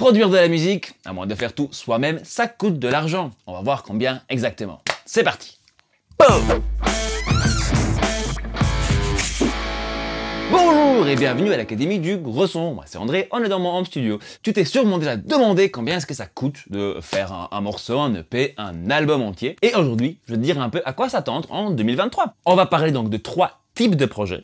Produire de la musique, à moins de faire tout soi-même, ça coûte de l'argent. On va voir combien exactement. C'est parti. Boum! Bonjour et bienvenue à l'Académie du Gros Son. Moi c'est André, on est dans mon home studio. Tu t'es sûrement déjà demandé combien est-ce que ça coûte de faire un morceau, un EP, un album entier. Et aujourd'hui, je vais te dire un peu à quoi s'attendre en 2023. On va parler donc de 3 types de projets.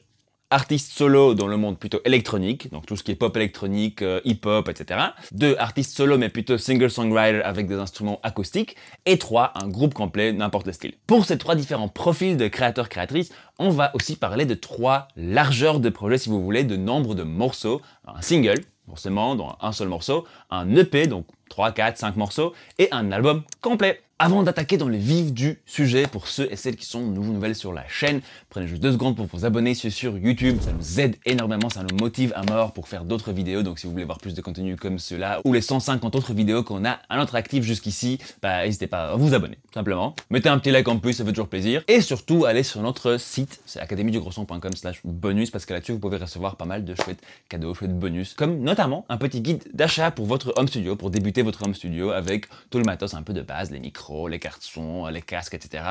Artistes solo dans le monde plutôt électronique, donc tout ce qui est pop électronique, hip-hop, etc. 2 artistes solo mais plutôt singer-songwriter avec des instruments acoustiques. Et 3 un groupe complet, n'importe le style. Pour ces 3 différents profils de créateurs-créatrices, on va aussi parler de 3 largeurs de projets, si vous voulez, de nombre de morceaux. Un single, forcément, dans un seul morceau, un EP, donc 3, 4, 5 morceaux, et un album complet. Avant d'attaquer dans le vif du sujet, pour ceux et celles qui sont nouvelles sur la chaîne, prenez juste 2 secondes pour vous abonner sur YouTube, ça nous aide énormément, ça nous motive à mort pour faire d'autres vidéos, donc si vous voulez voir plus de contenu comme ceux-là, ou les 150 autres vidéos qu'on a à notre actif jusqu'ici, bah n'hésitez pas à vous abonner, tout simplement. Mettez un petit like en plus, ça fait toujours plaisir. Et surtout, allez sur notre site, c'est academiedugrosson.com/bonus, parce que là-dessus, vous pouvez recevoir pas mal de chouettes cadeaux, chouettes bonus, comme notamment un petit guide d'achat pour votre home studio, pour débuter votre home studio avec tout le matos un peu de base, les micros, les cartes son, les casques, etc.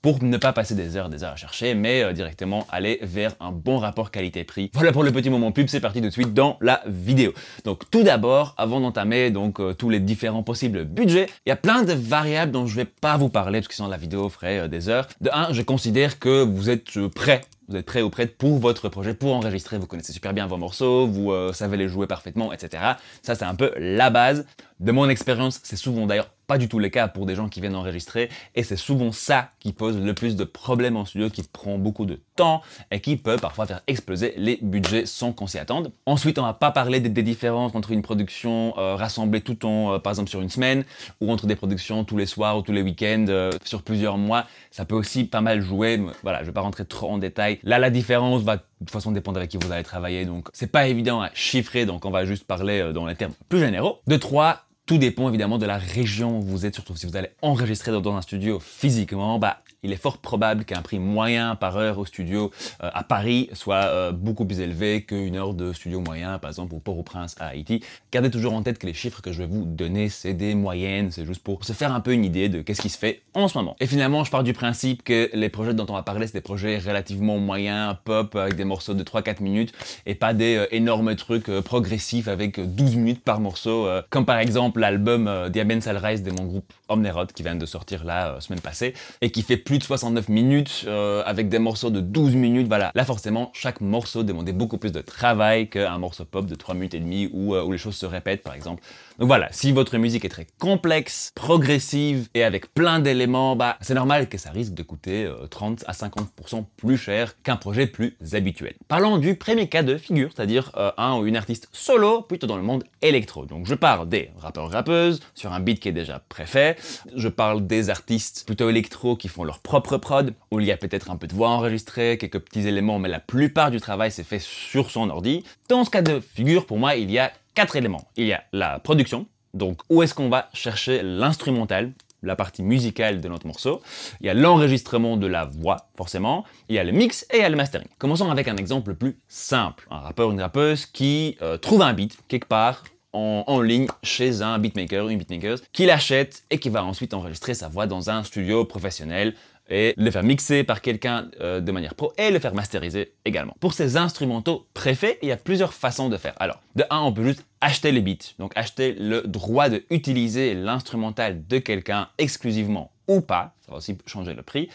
pour ne pas passer des heures à chercher, mais directement aller vers un bon rapport qualité-prix. Voilà pour le petit moment pub, c'est parti tout de suite dans la vidéo. Donc tout d'abord, avant d'entamer tous les différents possibles budgets, il y a plein de variables dont je vais pas vous parler, parce que sinon la vidéo ferait des heures. De 1, je considère que vous êtes prêt. Vous êtes prêt ou prête pour votre projet, pour enregistrer, vous connaissez super bien vos morceaux, vous savez les jouer parfaitement, etc. Ça, c'est un peu la base. De mon expérience, c'est souvent d'ailleurs pas du tout le cas pour des gens qui viennent enregistrer, et c'est souvent ça qui pose le plus de problèmes en studio, qui prend beaucoup de temps, et qui peut parfois faire exploser les budgets sans qu'on s'y attende. Ensuite, on va pas parler des différences entre une production rassemblée tout en, par exemple sur une semaine, ou entre des productions tous les soirs ou tous les week-ends sur plusieurs mois. Ça peut aussi pas mal jouer, mais voilà, je vais pas rentrer trop en détail. Là, la différence va de toute façon dépendre avec qui vous allez travailler, donc c'est pas évident à chiffrer, donc on va juste parler dans les termes plus généraux. De 3, tout dépend évidemment de la région où vous êtes, surtout si vous allez enregistrer dans un studio physiquement, bah il est fort probable qu'un prix moyen par heure au studio à Paris soit beaucoup plus élevé qu'une heure de studio moyen, par exemple au Port-au-Prince à Haïti. Gardez toujours en tête que les chiffres que je vais vous donner, c'est des moyennes, c'est juste pour se faire un peu une idée de qu'est-ce qui se fait en ce moment. Et finalement, je pars du principe que les projets dont on va parler, c'est des projets relativement moyens, pop, avec des morceaux de 3-4 minutes, et pas des énormes trucs progressifs avec 12 minutes par morceau, comme par exemple l'album Diamond Salrise de mon groupe Omnerod, qui vient de sortir la semaine passée, et qui fait plus de 69 minutes avec des morceaux de 12 minutes, voilà. Là forcément, chaque morceau demandait beaucoup plus de travail qu'un morceau pop de 3 minutes et demie où les choses se répètent par exemple. Donc voilà, si votre musique est très complexe, progressive et avec plein d'éléments, bah c'est normal que ça risque de coûter 30 à 50% plus cher qu'un projet plus habituel. Parlons du premier cas de figure, c'est-à-dire un ou une artiste solo, plutôt dans le monde électro. Donc je parle des rappeurs-rappeuses sur un beat qui est déjà préfait, je parle des artistes plutôt électro qui font leur propre prod, où il y a peut-être un peu de voix enregistrée, quelques petits éléments, mais la plupart du travail s'est fait sur son ordi. Dans ce cas de figure, pour moi, il y a 4 éléments. Il y a la production, donc où est-ce qu'on va chercher l'instrumental, la partie musicale de notre morceau. Il y a l'enregistrement de la voix, forcément. Il y a le mix et il y a le mastering. Commençons avec un exemple plus simple. Un rappeur ou une rappeuse qui trouve un beat quelque part, en ligne chez un beatmaker, une beatmaker, qui l'achète et qui va ensuite enregistrer sa voix dans un studio professionnel et le faire mixer par quelqu'un de manière pro et le faire masteriser également. Pour ces instrumentaux préfaits, il y a plusieurs façons de faire. Alors, de 1, on peut juste acheter les beats, donc acheter le droit d'utiliser l'instrumental de quelqu'un exclusivement ou pas, ça va aussi changer le prix.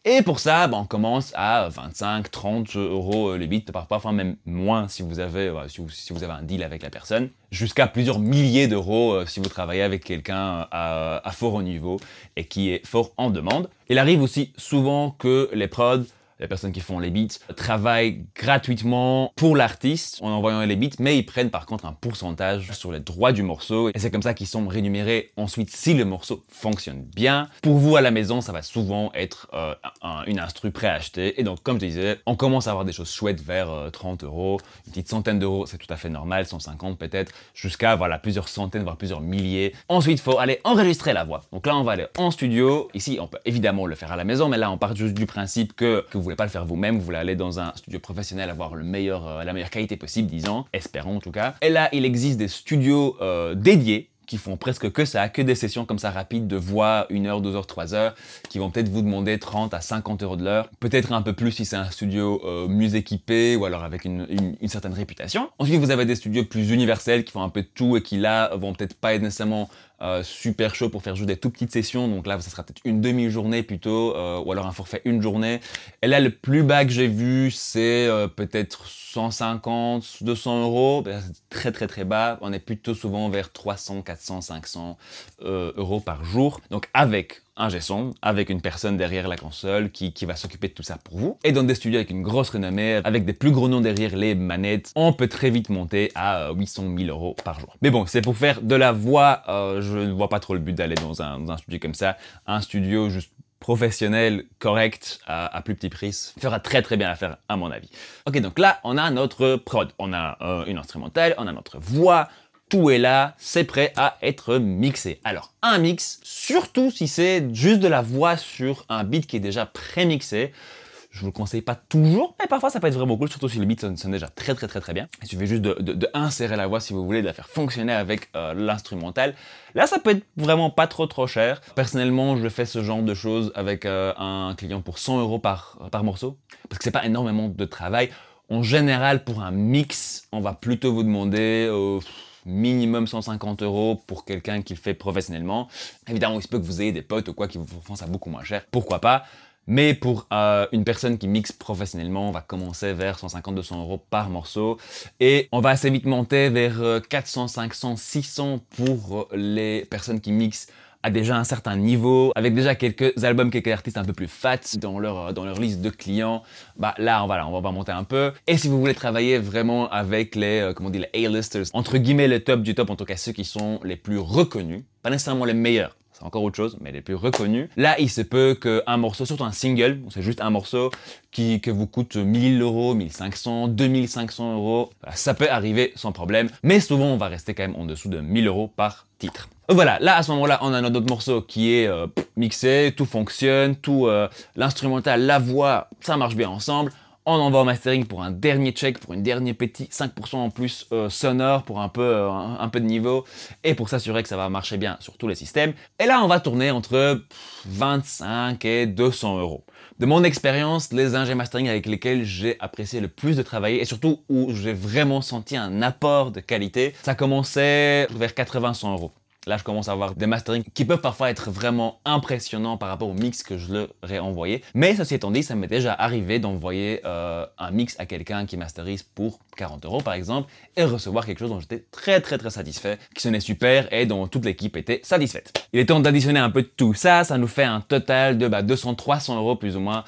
Et pour ça, on commence à 25, 30 euros les beats, parfois même moins si vous avez, si vous avez un deal avec la personne, jusqu'à plusieurs milliers d'euros si vous travaillez avec quelqu'un à fort haut niveau et qui est fort en demande. Il arrive aussi souvent que les prods, les personnes qui font les beats, travaillent gratuitement pour l'artiste en envoyant les beats, mais ils prennent par contre un pourcentage sur les droits du morceau et c'est comme ça qu'ils sont rémunérés ensuite si le morceau fonctionne bien. Pour vous à la maison, ça va souvent être une instru préachetée et donc comme je disais, on commence à avoir des choses chouettes vers 30 euros, une petite centaine d'euros, c'est tout à fait normal, 150 peut-être, jusqu'à voilà, plusieurs centaines, voire plusieurs milliers. Ensuite, il faut aller enregistrer la voix. Donc là, on va aller en studio. Ici, on peut évidemment le faire à la maison, mais là, on part juste du principe que vous voulez pas le faire vous-même, vous voulez aller dans un studio professionnel, avoir la meilleure qualité possible, disons, espérons en tout cas. Et là, il existe des studios dédiés qui font presque que ça, que des sessions comme ça rapides de voix, 1 heure, 2 heures, 3 heures, qui vont peut-être vous demander 30 à 50 euros de l'heure, peut-être un peu plus si c'est un studio mieux équipé ou alors avec une certaine réputation. Ensuite, vous avez des studios plus universels qui font un peu de tout et qui là vont peut-être pas être nécessairement super chaud pour faire juste des tout petites sessions, donc là ça sera peut-être une demi-journée plutôt, ou alors un forfait une journée. Et là le plus bas que j'ai vu c'est peut-être 150, 200 euros, ben, c'est très bas, on est plutôt souvent vers 300, 400, 500 euros par jour, donc avec un G-son, avec une personne derrière la console qui va s'occuper de tout ça pour vous. Et dans des studios avec une grosse renommée, avec des plus gros noms derrière les manettes, on peut très vite monter à 800 000 euros par jour. Mais bon, c'est pour faire de la voix, je ne vois pas trop le but d'aller dans un studio comme ça. Un studio juste professionnel, correct, à plus petit prix, fera très bien l'affaire à mon avis. Ok, donc là, on a notre prod, on a une instrumentale, on a notre voix, tout est là, c'est prêt à être mixé. Alors, un mix, surtout si c'est juste de la voix sur un beat qui est déjà pré-mixé, je vous le conseille pas toujours, mais parfois ça peut être vraiment cool, surtout si le beat sonne déjà très bien. Il suffit juste de insérer la voix si vous voulez, de la faire fonctionner avec l'instrumental. Là, ça peut être vraiment pas trop cher. Personnellement, je fais ce genre de choses avec un client pour 100 euros par morceau, parce que c'est pas énormément de travail. En général, pour un mix, on va plutôt vous demander minimum 150 euros pour quelqu'un qui le fait professionnellement. Évidemment, il se peut que vous ayez des potes ou quoi qui vous font ça beaucoup moins cher, pourquoi pas. Mais pour une personne qui mixe professionnellement, on va commencer vers 150-200 euros par morceau. Et on va assez vite monter vers 400, 500, 600 pour les personnes qui mixent à déjà un certain niveau, avec déjà quelques albums, quelques artistes un peu plus fat dans leur liste de clients. Bah là, on va monter un peu. Et si vous voulez travailler vraiment avec les, comment on dit, les A-listers, entre guillemets le top du top, en tout cas ceux qui sont les plus reconnus, pas nécessairement les meilleurs, c'est encore autre chose, mais les plus reconnus. Là, il se peut qu'un morceau, surtout un single, c'est juste un morceau que vous coûte 1000 euros, 1500, 2500 euros, ça peut arriver sans problème, mais souvent on va rester quand même en dessous de 1000 euros par titre. Voilà, là à ce moment-là, on a notre autre morceau qui est mixé, tout fonctionne, tout l'instrumental, la voix, ça marche bien ensemble. On envoie au mastering pour un dernier check, pour une dernière petit 5% en plus sonore, pour un peu de niveau, et pour s'assurer que ça va marcher bien sur tous les systèmes. Et là, on va tourner entre 25 et 200 euros. De mon expérience, les ingé mastering avec lesquels j'ai apprécié le plus de travailler, et surtout où j'ai vraiment senti un apport de qualité, ça commençait vers 80-100 euros. Là, je commence à avoir des masterings qui peuvent parfois être vraiment impressionnants par rapport au mix que je leur ai envoyé. Mais ceci étant dit, ça m'est déjà arrivé d'envoyer un mix à quelqu'un qui masterise pour 40 euros par exemple et recevoir quelque chose dont j'étais très satisfait, qui sonnait super et dont toute l'équipe était satisfaite. Il est temps d'additionner un peu de tout ça, ça nous fait un total de 200-300 euros plus ou moins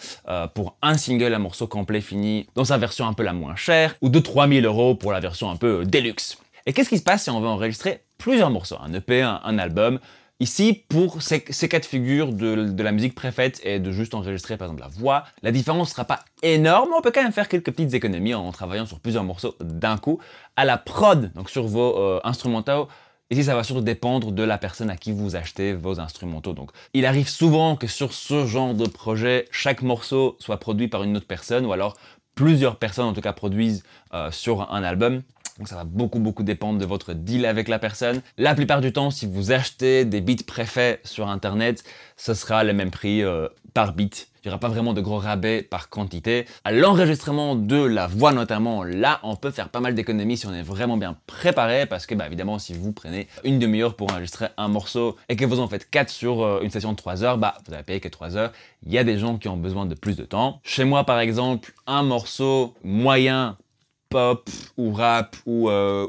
pour un single, un morceau complet fini dans sa version un peu la moins chère, ou de 3000 euros pour la version un peu deluxe. Et qu'est-ce qui se passe si on veut enregistrer plusieurs morceaux, un EP, un album? Ici, pour ces cas de figure de la musique préfaite et de juste enregistrer par exemple la voix, la différence ne sera pas énorme, mais on peut quand même faire quelques petites économies en travaillant sur plusieurs morceaux d'un coup. À la prod, donc sur vos instrumentaux, ici ça va surtout dépendre de la personne à qui vous achetez vos instrumentaux. Donc il arrive souvent que sur ce genre de projet, chaque morceau soit produit par une autre personne, ou alors plusieurs personnes en tout cas produisent sur un album. Donc ça va beaucoup dépendre de votre deal avec la personne. La plupart du temps, si vous achetez des beats préfaits sur internet, ce sera le même prix par beat. Il n'y aura pas vraiment de gros rabais par quantité. À l'enregistrement de la voix notamment, là on peut faire pas mal d'économies si on est vraiment bien préparé, parce que évidemment si vous prenez une demi-heure pour enregistrer un morceau et que vous en faites 4 sur une session de 3 heures, vous n'avez payé que 3 heures. Il y a des gens qui ont besoin de plus de temps. Chez moi par exemple, un morceau moyen pop ou rap ou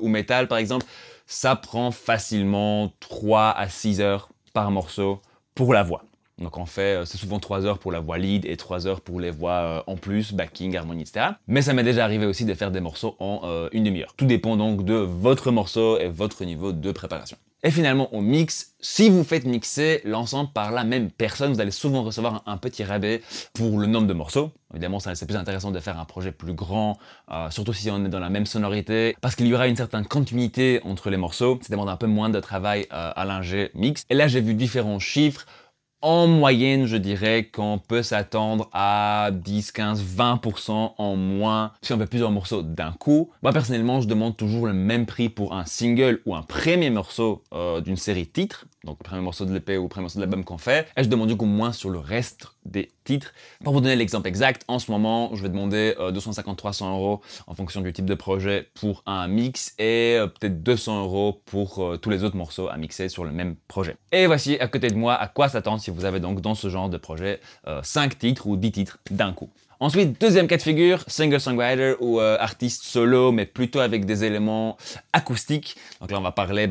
métal par exemple, ça prend facilement 3 à 6 heures par morceau pour la voix. Donc on fait, c'est souvent 3 heures pour la voix lead et 3 heures pour les voix en plus, backing, harmonie, etc. Mais ça m'est déjà arrivé aussi de faire des morceaux en une demi-heure. Tout dépend donc de votre morceau et votre niveau de préparation. Et finalement, au mix, si vous faites mixer l'ensemble par la même personne, vous allez souvent recevoir un petit rabais pour le nombre de morceaux. Évidemment, c'est plus intéressant de faire un projet plus grand, surtout si on est dans la même sonorité, parce qu'il y aura une certaine continuité entre les morceaux. Ça demande un peu moins de travail à l'ingé mix. Et là, j'ai vu différents chiffres. En moyenne, je dirais qu'on peut s'attendre à 10, 15, 20% en moins si on fait plusieurs morceaux d'un coup. Moi, personnellement, je demande toujours le même prix pour un single ou un premier morceau d'une série de titres. Donc, le premier morceau de l'EP ou le premier morceau de l'album qu'on fait. Et je demande du coup moins sur le reste des titres. Pour vous donner l'exemple exact, en ce moment, je vais demander 250-300 € en fonction du type de projet pour un mix et peut-être 200 € pour tous les autres morceaux à mixer sur le même projet. Et voici à côté de moi à quoi s'attendre si vous avez donc dans ce genre de projet 5 titres ou 10 titres d'un coup. Ensuite, deuxième cas de figure, singer-songwriter ou artiste solo, mais plutôt avec des éléments acoustiques. Donc là, on va parler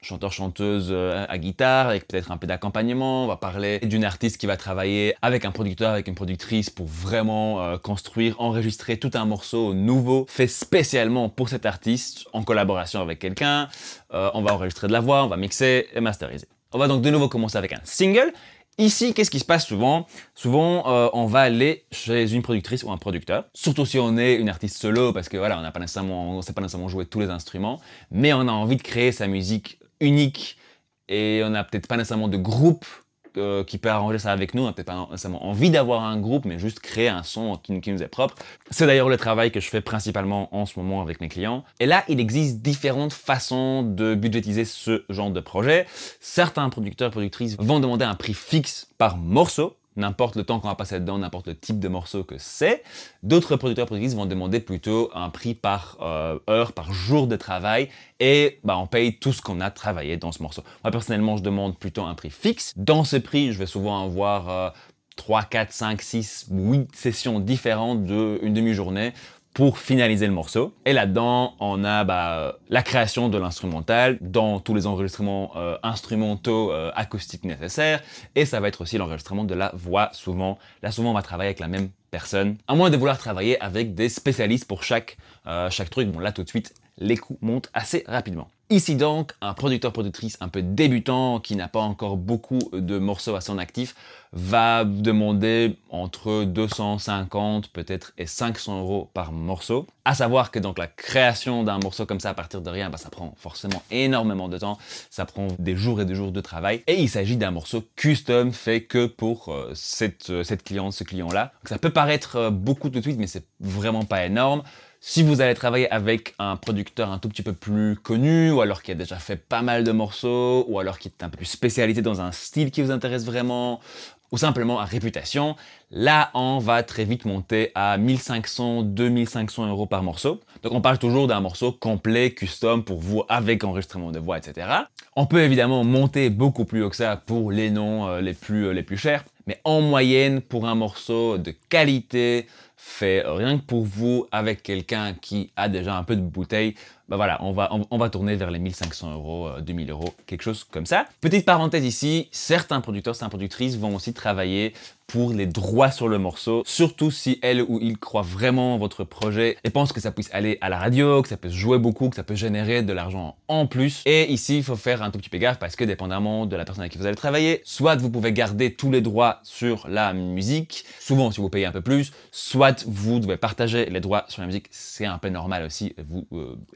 chanteur-chanteuse à guitare, avec peut-être un peu d'accompagnement. On va parler d'une artiste qui va travailler avec un producteur, avec une productrice pour vraiment construire, enregistrer tout un morceau nouveau, fait spécialement pour cet artiste, en collaboration avec quelqu'un. On va enregistrer de la voix, on va mixer et masteriser. On va donc de nouveau commencer avec un single. Ici, qu'est-ce qui se passe souvent? Souvent, on va aller chez une productrice ou un producteur, surtout si on est une artiste solo, parce que voilà, on ne sait pas nécessairement jouer tous les instruments, mais on a envie de créer sa musique unique et on n'a peut-être pas nécessairement de groupe qui peut arranger ça avec nous, on n'a peut-être pas nécessairement envie d'avoir un groupe, mais juste créer un son qui nous est propre. C'est d'ailleurs le travail que je fais principalement en ce moment avec mes clients. Et là, il existe différentes façons de budgétiser ce genre de projet. Certains producteurs et productrices vont demander un prix fixe par morceau, n'importe le temps qu'on va passer dedans, n'importe le type de morceau que c'est. D'autres producteurs et productrices vont demander plutôt un prix par heure, par jour de travail, et on paye tout ce qu'on a travaillé dans ce morceau. Moi, personnellement, je demande plutôt un prix fixe. Dans ce prix, je vais souvent avoir 3, 4, 5, 6, 8 sessions différentes d'une demi-journée pour finaliser le morceau. Et là-dedans, on a la création de l'instrumental dans tous les enregistrements instrumentaux acoustiques nécessaires. Et ça va être aussi l'enregistrement de la voix souvent. Là, souvent, on va travailler avec la même personne. À moins de vouloir travailler avec des spécialistes pour chaque truc. Bon, là, tout de suite, les coûts montent assez rapidement. Ici donc, un producteur-productrice un peu débutant qui n'a pas encore beaucoup de morceaux à son actif va demander entre 250 peut-être et 500 € par morceau. À savoir que donc la création d'un morceau comme ça à partir de rien, ça prend forcément énormément de temps, ça prend des jours et des jours de travail et il s'agit d'un morceau custom fait que pour cette cliente, ce client-là. Ça peut paraître beaucoup tout de suite mais c'est vraiment pas énorme. Si vous allez travailler avec un producteur un tout petit peu plus connu, ou alors qui a déjà fait pas mal de morceaux, ou alors qui est un peu plus spécialisé dans un style qui vous intéresse vraiment, ou simplement à réputation, là on va très vite monter à 1500, 2500 € par morceau. Donc on parle toujours d'un morceau complet, custom pour vous, avec enregistrement de voix, etc. On peut évidemment monter beaucoup plus haut que ça pour les noms les plus chers, mais en moyenne, pour un morceau de qualité, fait rien que pour vous, avec quelqu'un qui a déjà un peu de bouteille, on va tourner vers les 1500 €, 2000 €, quelque chose comme ça. Petite parenthèse ici, certains producteurs, certaines productrices vont aussi travailler pour les droits sur le morceau, surtout si elle ou il croit vraiment en votre projet et pense que ça puisse aller à la radio, que ça peut se jouer beaucoup, que ça peut générer de l'argent en plus. Et ici, il faut faire un tout petit peu gaffe parce que dépendamment de la personne avec qui vous allez travailler, soit vous pouvez garder tous les droits sur la musique, souvent si vous payez un peu plus, soit vous devez partager les droits sur la musique, c'est un peu normal aussi, vous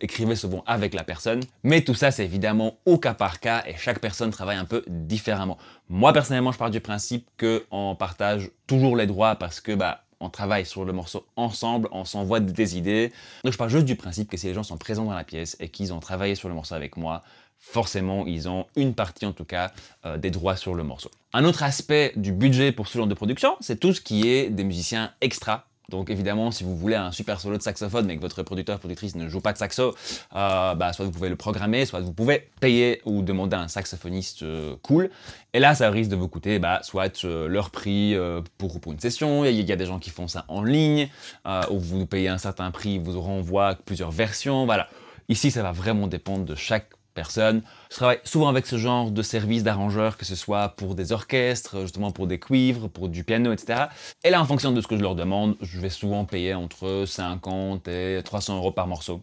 écrivez souvent avec la personne. Mais tout ça, c'est évidemment au cas par cas et chaque personne travaille un peu différemment. Moi, personnellement, je pars du principe qu'on partage toujours les droits parce que on travaille sur le morceau ensemble, on s'envoie des idées. Donc je pars juste du principe que si les gens sont présents dans la pièce et qu'ils ont travaillé sur le morceau avec moi, forcément, ils ont une partie en tout cas des droits sur le morceau. Un autre aspect du budget pour ce genre de production, c'est tout ce qui est des musiciens extra. Donc évidemment, si vous voulez un super solo de saxophone mais que votre producteur, productrice ne joue pas de saxo, soit vous pouvez le programmer, soit vous pouvez payer ou demander à un saxophoniste cool. Et là, ça risque de vous coûter soit leur prix pour une session. Il y a des gens qui font ça en ligne, où vous payez un certain prix, ils vous renvoient plusieurs versions. Voilà. Ici, ça va vraiment dépendre de chaque personne. Je travaille souvent avec ce genre de service d'arrangeur, que ce soit pour des orchestres, justement pour des cuivres, pour du piano, etc. Et là, en fonction de ce que je leur demande, je vais souvent payer entre 50 et 300 € par morceau.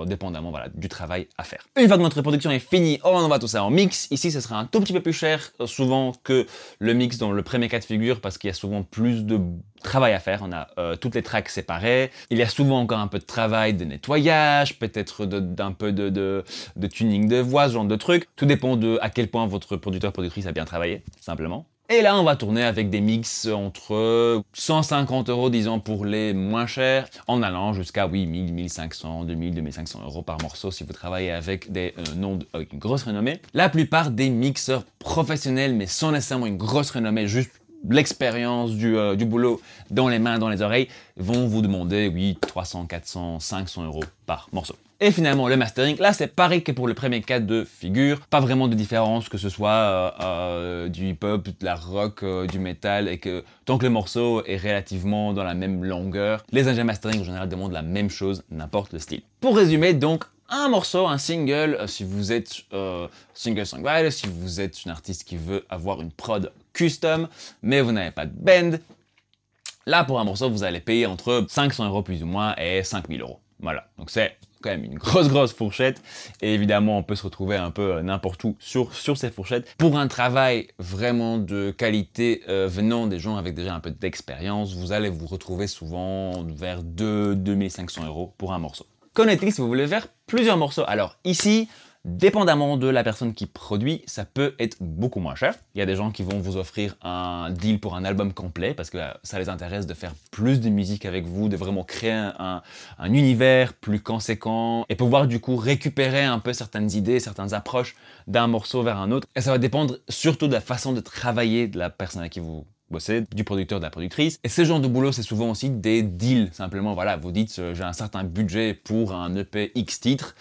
Dépendamment du travail à faire. Une fois que notre production est finie, on envoie tout ça en mix. Ici, ce sera un tout petit peu plus cher souvent que le mix dans le premier cas de figure parce qu'il y a souvent plus de travail à faire. On a toutes les tracks séparées. Il y a souvent encore un peu de travail de nettoyage, peut-être d'un peu de tuning de voix, ce genre de trucs. Tout dépend de à quel point votre producteur-productrice a bien travaillé, simplement. Et là, on va tourner avec des mix entre 150 € disons pour les moins chers, en allant jusqu'à, oui, 1000, 1500, 2000, 2500 € par morceau si vous travaillez avec des noms avec une grosse renommée. La plupart des mixeurs professionnels, mais sans nécessairement une grosse renommée, juste l'expérience du boulot dans les mains, dans les oreilles, vont vous demander, oui, 300, 400, 500 € par morceau. Et finalement, le mastering, là c'est pareil que pour le premier cas de figure, pas vraiment de différence que ce soit du hip-hop, de la rock, du métal, et que tant que le morceau est relativement dans la même longueur, les ingénieurs mastering en général demandent la même chose, n'importe le style. Pour résumer donc, un morceau, un single, si vous êtes singer-songwriter, si vous êtes une artiste qui veut avoir une prod custom, mais vous n'avez pas de band, là pour un morceau vous allez payer entre 500 € plus ou moins et 5000 €. Voilà, donc c'est quand même une grosse fourchette, et évidemment on peut se retrouver un peu n'importe où sur ces fourchettes. Pour un travail vraiment de qualité venant des gens avec déjà un peu d'expérience, vous allez vous retrouver souvent vers 2500 € pour un morceau. Connectez si vous voulez faire plusieurs morceaux. Alors ici, dépendamment de la personne qui produit, ça peut être beaucoup moins cher. Il y a des gens qui vont vous offrir un deal pour un album complet parce que ça les intéresse de faire plus de musique avec vous, de vraiment créer un univers plus conséquent et pouvoir du coup récupérer un peu certaines idées, certaines approches d'un morceau vers un autre. Et ça va dépendre surtout de la façon de travailler de la personne avec qui vous bossez, du producteur, de la productrice. Et ce genre de boulot, c'est souvent aussi des deals. Simplement, voilà, vous dites, j'ai un certain budget pour un EP X titres.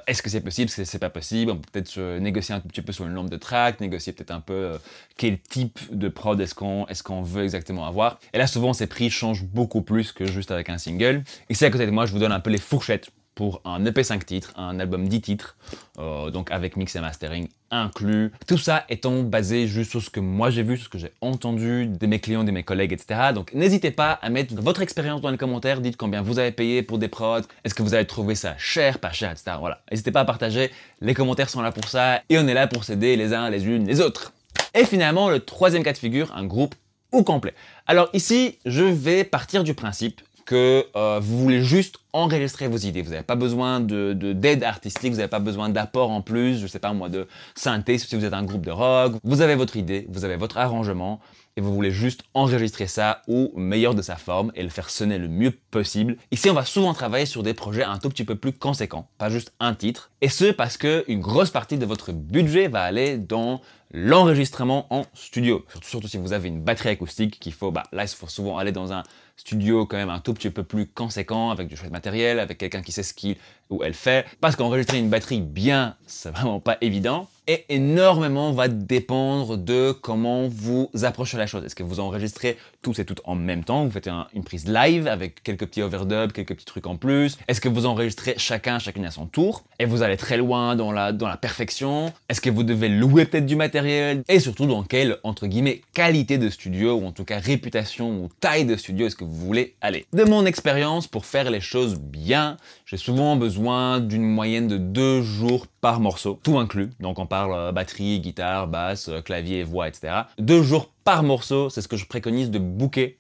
Est-ce que c'est possible? Est-ce que c'est pas possible? On peut peut-être négocier un tout petit peu sur le nombre de tracks, négocier peut-être un peu quel type de prod est-ce qu'on veut exactement avoir. Et là, souvent, ces prix changent beaucoup plus que juste avec un single. Ici, à côté de moi, je vous donne un peu les fourchettes pour un EP 5 titres, un album 10 titres, donc avec mix et mastering inclus. Tout ça étant basé juste sur ce que moi j'ai vu, sur ce que j'ai entendu de mes clients, de mes collègues, etc. Donc n'hésitez pas à mettre votre expérience dans les commentaires, dites combien vous avez payé pour des prods, est-ce que vous avez trouvé ça cher, pas cher, etc. Voilà, n'hésitez pas à partager, les commentaires sont là pour ça, et on est là pour s'aider les uns les unes les autres. Et finalement, le troisième cas de figure, un groupe ou complet. Alors ici, je vais partir du principe que vous voulez juste enregistrer vos idées. Vous n'avez pas besoin d'aide artistique, vous n'avez pas besoin d'apport en plus, je sais pas moi, de synthé si vous êtes un groupe de rock. Vous avez votre idée, vous avez votre arrangement et vous voulez juste enregistrer ça au meilleur de sa forme et le faire sonner le mieux possible. Ici, on va souvent travailler sur des projets un tout petit peu plus conséquents, pas juste un titre. Et ce, parce qu'une grosse partie de votre budget va aller dans l'enregistrement en studio. Surtout si vous avez une batterie acoustique qu'il faut, là, il faut souvent aller dans un studio quand même un tout petit peu plus conséquent, avec du chouette matériel, avec quelqu'un qui sait ce qu'il ou elle fait. Parce qu'enregistrer une batterie bien, c'est vraiment pas évident. Et énormément va dépendre de comment vous approchez la chose. Est-ce que vous enregistrez tous et toutes en même temps? Vous faites une prise live avec quelques petits overdubs, quelques petits trucs en plus? Est-ce que vous enregistrez chacune à son tour? Et vous allez très loin dans la perfection? Est-ce que vous devez louer peut-être du matériel? Et surtout, dans quelle, entre guillemets, qualité de studio, ou en tout cas réputation ou taille de studio est-ce que vous voulez aller? De mon expérience, pour faire les choses bien, j'ai souvent besoin d'une moyenne de 2 jours par morceau, tout inclus. Donc on parle batterie, guitare, basse, clavier, voix, etc. 2 jours par morceau, c'est ce que je préconise de booker,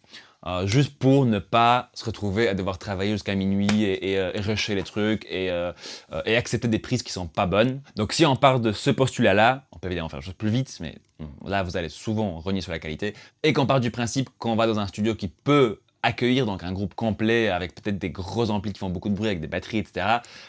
juste pour ne pas se retrouver à devoir travailler jusqu'à minuit et rusher les trucs et accepter des prises qui sont pas bonnes. Donc si on part de ce postulat-là, on peut évidemment faire les choses plus vite, mais là vous allez souvent renier sur la qualité. Et qu'on part du principe qu'on va dans un studio qui peut accueillir donc un groupe complet avec peut-être des gros amplis qui font beaucoup de bruit avec des batteries, etc.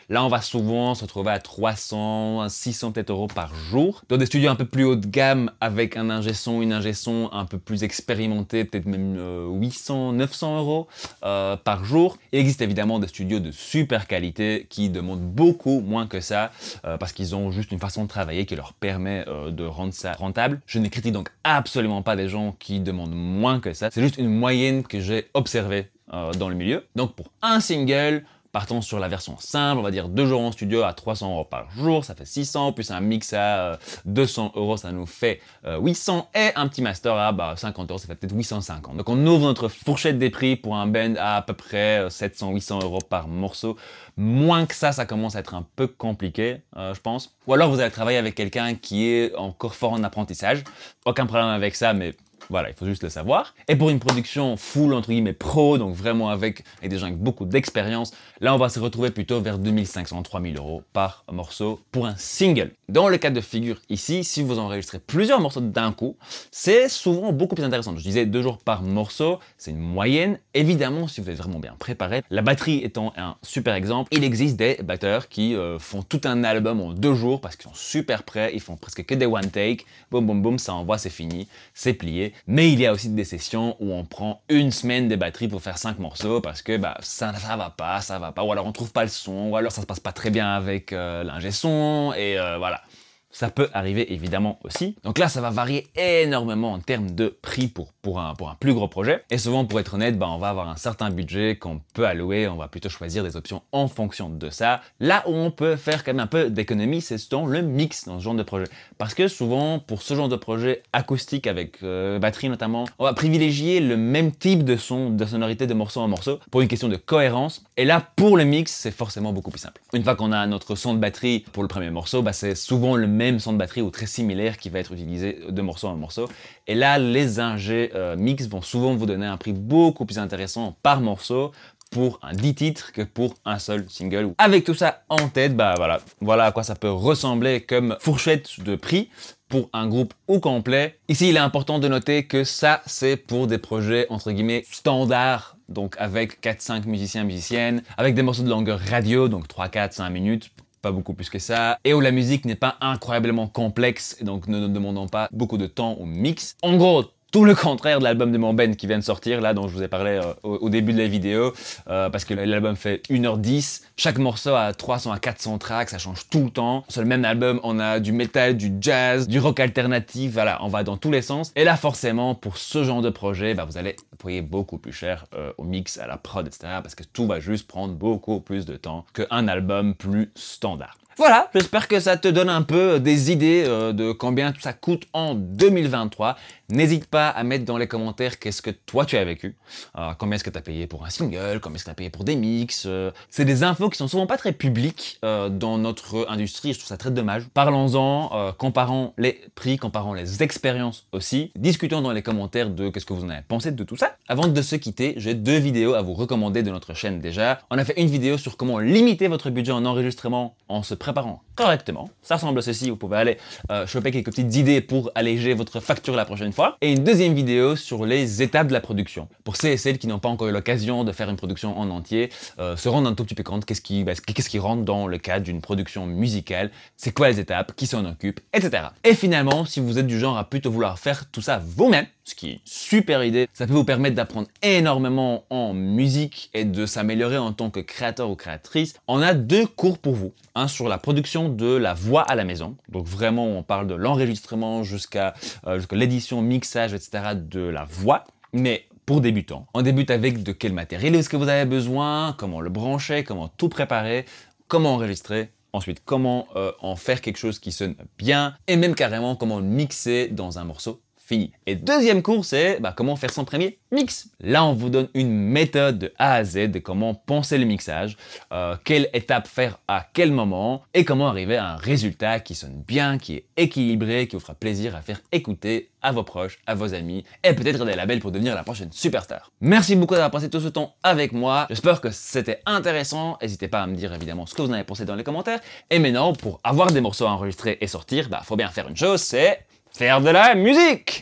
Là, on va souvent se retrouver à 300, 600 peut-être euros par jour. Dans des studios un peu plus haut de gamme avec un ingé son, une ingé son un peu plus expérimenté, peut-être même 800, 900 euros par jour. Il existe évidemment des studios de super qualité qui demandent beaucoup moins que ça parce qu'ils ont juste une façon de travailler qui leur permet de rendre ça rentable. Je ne critique donc absolument pas des gens qui demandent moins que ça. C'est juste une moyenne que j'ai observé dans le milieu. Donc pour un single, partons sur la version simple, on va dire 2 jours en studio à 300 euros par jour, ça fait 600, plus un mix à 200 euros, ça nous fait 800, et un petit master à 50 euros, ça fait peut-être 850. Donc on ouvre notre fourchette des prix pour un band à peu près 700-800 euros par morceau. Moins que ça commence à être un peu compliqué, je pense. Ou alors vous allez travailler avec quelqu'un qui est encore fort en apprentissage. Aucun problème avec ça, mais Voilà, il faut juste le savoir. Et pour une production full, entre guillemets, pro, donc vraiment avec des gens avec beaucoup d'expérience, là, on va se retrouver plutôt vers 2500-3000 € par morceau pour un single. Dans le cas de figure ici, si vous enregistrez plusieurs morceaux d'un coup, c'est souvent beaucoup plus intéressant. Je disais 2 jours par morceau, c'est une moyenne. Évidemment, si vous êtes vraiment bien préparé, la batterie étant un super exemple, il existe des batteurs qui font tout un album en 2 jours parce qu'ils sont super prêts, ils font presque que des one take, boum boum boum, ça envoie, c'est fini, c'est plié. Mais il y a aussi des sessions où on prend une semaine de batterie pour faire 5 morceaux parce que bah, ça va pas, ou alors on trouve pas le son, ou alors ça se passe pas très bien avec l'ingé son, et voilà. Ça peut arriver évidemment aussi. Donc là, ça va varier énormément en termes de prix pour un plus gros projet. Et souvent, pour être honnête, bah, on va avoir un certain budget qu'on peut allouer. On va plutôt choisir des options en fonction de ça. Là où on peut faire quand même un peu d'économie, c'est dans le mix dans ce genre de projet. Parce que souvent, pour ce genre de projet acoustique avec batterie notamment, on va privilégier le même type de son, de sonorité de morceau en morceau pour une question de cohérence. Et là, pour le mix, c'est forcément beaucoup plus simple. Une fois qu'on a notre son de batterie pour le premier morceau, bah, c'est souvent le même son de batterie ou très similaire qui va être utilisé de morceau en morceau. Et là, les ingés mix vont souvent vous donner un prix beaucoup plus intéressant par morceau pour un 10 titres que pour un seul single. Avec tout ça en tête, bah voilà à quoi ça peut ressembler comme fourchette de prix pour un groupe au complet. Ici, il est important de noter que ça, c'est pour des projets entre guillemets standards, donc avec 4-5 musiciens, musiciennes, avec des morceaux de longueur radio, donc 3, 4, 5 minutes, pas beaucoup plus que ça, et où la musique n'est pas incroyablement complexe, et donc ne demandons pas beaucoup de temps au mix. En gros, tout le contraire de l'album de Mon Ben qui vient de sortir, là, dont je vous ai parlé au début de la vidéo, parce que l'album fait 1h10, chaque morceau a 300 à 400 tracks, ça change tout le temps. Sur le même album, on a du métal, du jazz, du rock alternatif, voilà, on va dans tous les sens. Et là, forcément, pour ce genre de projet, bah, vous allez payer beaucoup plus cher au mix, à la prod, etc., parce que tout va juste prendre beaucoup plus de temps qu'un album plus standard. Voilà, j'espère que ça te donne un peu des idées de combien tout ça coûte en 2023. N'hésite pas à mettre dans les commentaires qu'est-ce que toi tu as vécu. Combien est-ce que tu as payé pour un single, combien est-ce que tu as payé pour des mix. C'est des infos qui sont souvent pas très publiques dans notre industrie et je trouve ça très dommage. Parlons-en, comparons les prix, comparons les expériences aussi. Discutons dans les commentaires de qu'est-ce que vous en avez pensé de tout ça. Avant de se quitter, j'ai 2 vidéos à vous recommander de notre chaîne déjà. On a fait une vidéo sur comment limiter votre budget en enregistrement en se préparant correctement. Ça ressemble à ceci, vous pouvez aller choper quelques petites idées pour alléger votre facture la prochaine fois. Et une deuxième vidéo sur les étapes de la production. Pour ceux et celles qui n'ont pas encore eu l'occasion de faire une production en entier, se rendre un tout petit peu compte qu'est-ce qui rentre dans le cadre d'une production musicale, c'est quoi les étapes, qui s'en occupe, etc. Et finalement, si vous êtes du genre à plutôt vouloir faire tout ça vous-même, ce qui est une super idée, ça peut vous permettre d'apprendre énormément en musique et de s'améliorer en tant que créateur ou créatrice. On a 2 cours pour vous. Un sur la production de la voix à la maison. Donc vraiment, on parle de l'enregistrement jusqu'à l'édition, mixage, etc. de la voix. Mais pour débutants, on débute avec de quel matériel est-ce que vous avez besoin, comment le brancher, comment tout préparer, comment enregistrer. Ensuite, comment en faire quelque chose qui sonne bien et même carrément comment le mixer dans un morceau fini. Et deuxième cours, c'est comment faire son premier mix. Là, on vous donne une méthode de A à Z de comment penser le mixage, quelle étape faire à quel moment et comment arriver à un résultat qui sonne bien, qui est équilibré, qui vous fera plaisir à faire écouter à vos proches, à vos amis et peut-être des labels pour devenir la prochaine superstar. Merci beaucoup d'avoir passé tout ce temps avec moi. J'espère que c'était intéressant. N'hésitez pas à me dire évidemment ce que vous en avez pensé dans les commentaires. Et maintenant, pour avoir des morceaux à enregistrer et sortir, faut bien faire une chose, c'est faire de la musique!